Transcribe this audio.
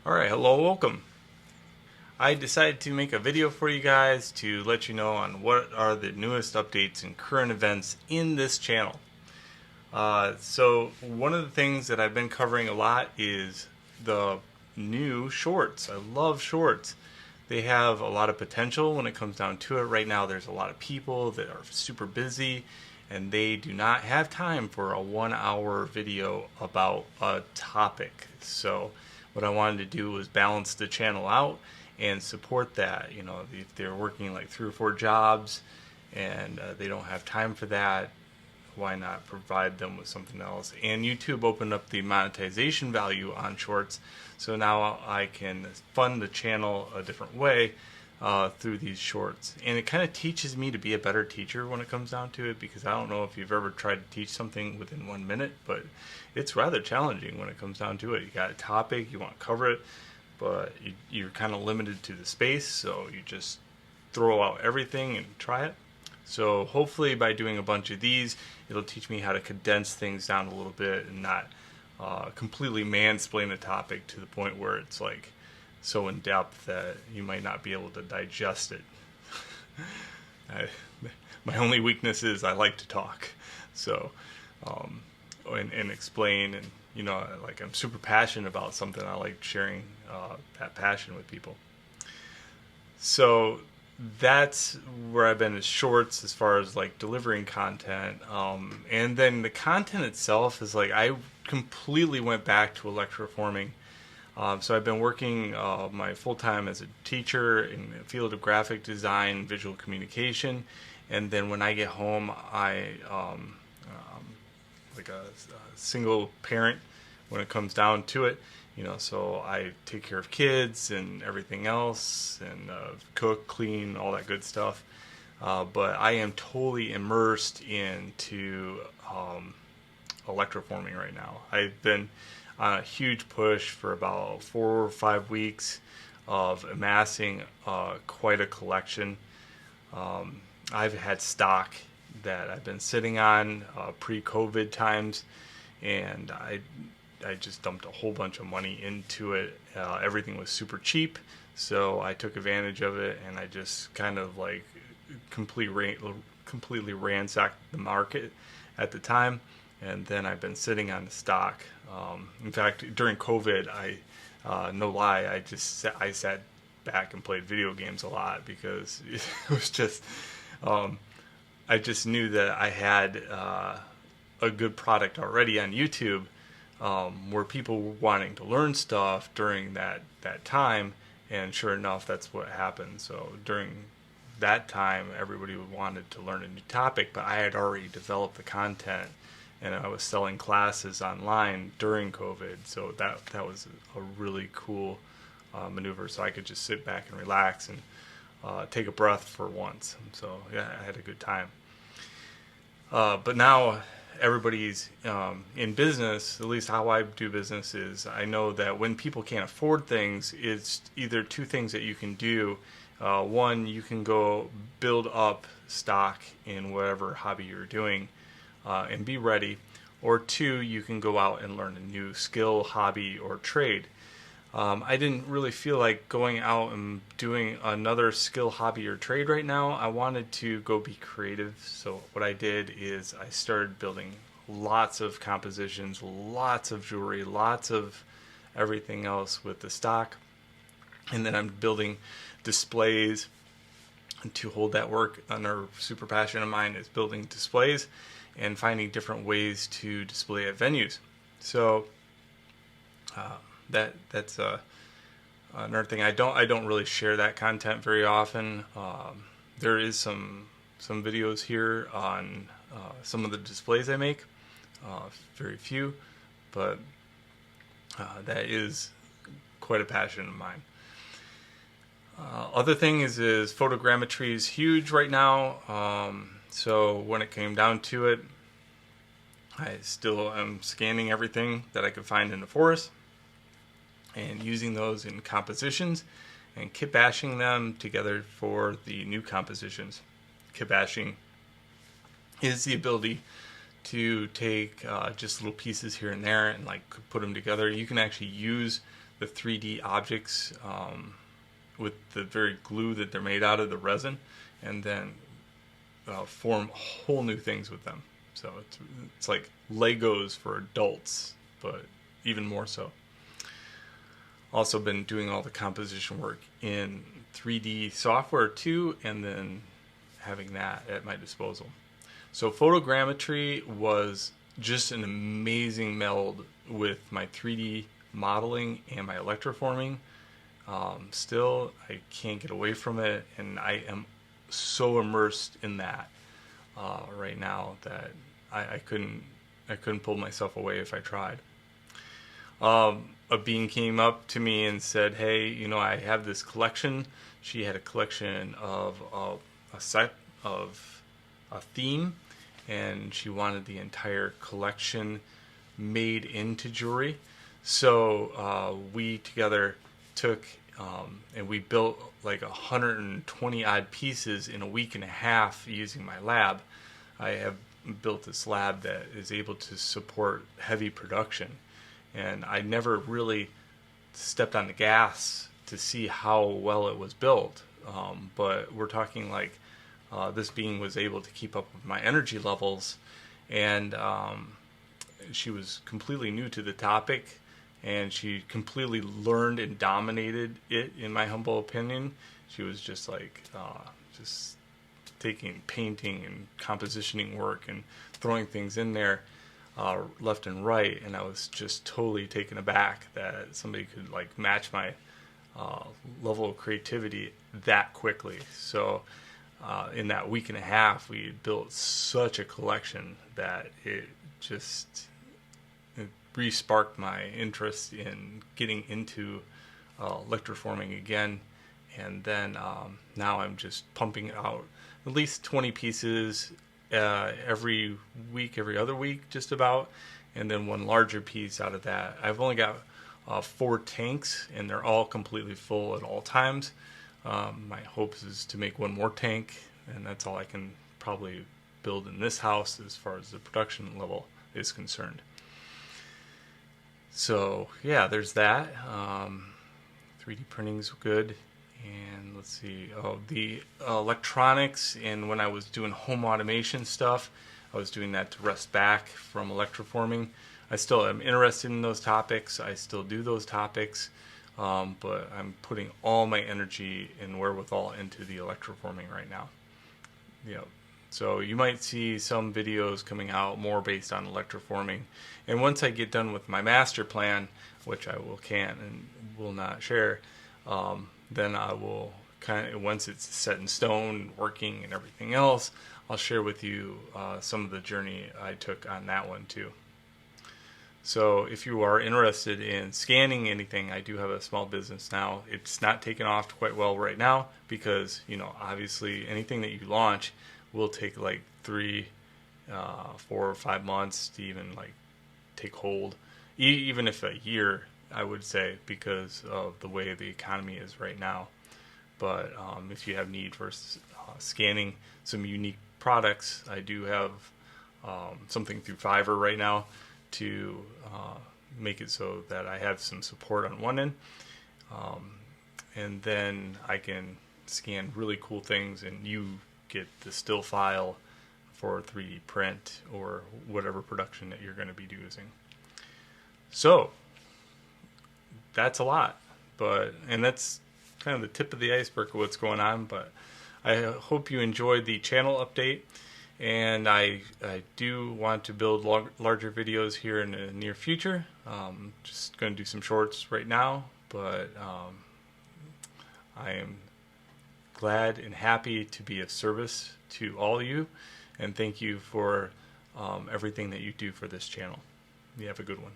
Alright, hello, welcome. I decided to make a video for you guys to let you know on what are the newest updates and current events in this channel. So one of the things that I've been covering a lot is the new shorts. I love shorts. They have a lot of potential when it comes down to it. Right now there's a lot of people that are super busy and they do not have time for a 1 hour video about a topic. So what I wanted to do was balance the channel out and support that. You know, if they're working like 3 or 4 jobs and they don't have time for that, why not provide them with something else? And YouTube opened up the monetization value on shorts, so now I can fund the channel a different way through these shorts. And it kind of teaches me to be a better teacher when it comes down to it, because I don't know if you've ever tried to teach something within 1 minute, but it's rather challenging when it comes down to it. You got a topic, you want to cover it, but you're kind of limited to the space, so you just throw out everything and try it. So hopefully by doing a bunch of these, it'll teach me how to condense things down a little bit and not completely mansplain a topic to the point where it's like so in depth that you might not be able to digest it. My only weakness is I like to talk, so and explain, and you know, like I'm super passionate about something. I like sharing that passion with people. So that's where I've been, is shorts as far as like delivering content. And then the content itself is like I completely went back to electroforming. So I've been working my full time as a teacher in the field of graphic design, visual communication, and then when I get home, I like a single parent when it comes down to it. You know, so I take care of kids and everything else, and cook, clean, all that good stuff. But I am totally immersed into electroforming right now. I've been on a huge push for about 4 or 5 weeks of amassing quite a collection. I've had stock that I've been sitting on pre-COVID times, and I just dumped a whole bunch of money into it. Everything was super cheap, so I took advantage of it, and I just kind of like completely ransacked the market at the time. And then I've been sitting on the stock. In fact, during COVID, no lie, I sat back and played video games a lot, because it was just I just knew that I had a good product already on YouTube, where people were wanting to learn stuff during that time, and sure enough, that's what happened. So during that time, everybody wanted to learn a new topic, but I had already developed the content, and I was selling classes online during COVID, so that was a really cool maneuver. So I could just sit back and relax and take a breath for once. So yeah, I had a good time. But now everybody's in business. At least how I do business is, I know that when people can't afford things, it's either two things that you can do. One, you can go build up stock in whatever hobby you're doing and be ready. Or two, you can go out and learn a new skill, hobby, or trade. I didn't really feel like going out and doing another skill, hobby, or trade right now. I wanted to go be creative. So what I did is I started building lots of compositions, lots of jewelry, lots of everything else with the stock. And then I'm building displays to hold that work. Another super passion of mine is building displays and finding different ways to display at venues. So that's another thing. I don't really share that content very often. There is some videos here on some of the displays I make. Very few, but that is quite a passion of mine. Other thing is photogrammetry is huge right now. So when it came down to it, I still am scanning everything that I could find in the forest and using those in compositions and kit bashing them together for the new compositions. Kit bashing is the ability to take just little pieces here and there and like put them together. You can actually use the 3D objects with the very glue that they're made out of, the resin, and then form whole new things with them. So it's like Legos for adults, but even more so. Also been doing all the composition work in 3D software too, and then having that at my disposal. So photogrammetry was just an amazing meld with my 3D modeling and my electroforming. Still, I can't get away from it, and I am so immersed in that right now that I couldn't pull myself away if I tried. A being came up to me and said, "Hey, you know, I have this collection." She had a collection of a set of a theme, and she wanted the entire collection made into jewelry. So we together took and we built like 120 odd pieces in a week and a half using my lab. I have built this lab that is able to support heavy production, and I never really stepped on the gas to see how well it was built. But we're talking like this being was able to keep up with my energy levels, and she was completely new to the topic, and she completely learned and dominated it, in my humble opinion. She was just like just taking painting and compositioning work and throwing things in there left and right, and I was just totally taken aback that somebody could like match my level of creativity that quickly. So in that week and a half, we built such a collection that it re-sparked my interest in getting into electroforming again. And then now I'm just pumping out at least 20 pieces every week, every other week, just about, and then one larger piece out of that. I've only got 4 tanks, and they're all completely full at all times. My hopes is to make one more tank, and that's all I can probably build in this house as far as the production level is concerned. So yeah, there's that. 3D printing's good. And let's see, the electronics, and when I was doing home automation stuff, I was doing that to rest back from electroforming. I still am interested in those topics. I still do those topics, but I'm putting all my energy and wherewithal into the electroforming right now. So you might see some videos coming out more based on electroforming. And once I get done with my master plan, which I can't and will not share, then I will once it's set in stone, working and everything else, I'll share with you some of the journey I took on that one too. So if you are interested in scanning anything, I do have a small business now. It's not taken off quite well right now because, obviously anything that you launch will take like 3, 4 or 5 months to even like take hold. Even if a year, I would say, because of the way the economy is right now. But if you have need for scanning some unique products, I do have something through Fiverr right now to make it so that I have some support on one end. And then I can scan really cool things, and you get the still file for 3D print or whatever production that you're going to be using. So that's a lot, and that's kind of the tip of the iceberg of what's going on. But I hope you enjoyed the channel update, and I do want to build larger videos here in the near future. Just going to do some shorts right now, but I am glad and happy to be of service to all of you, and thank you for everything that you do for this channel. You have a good one.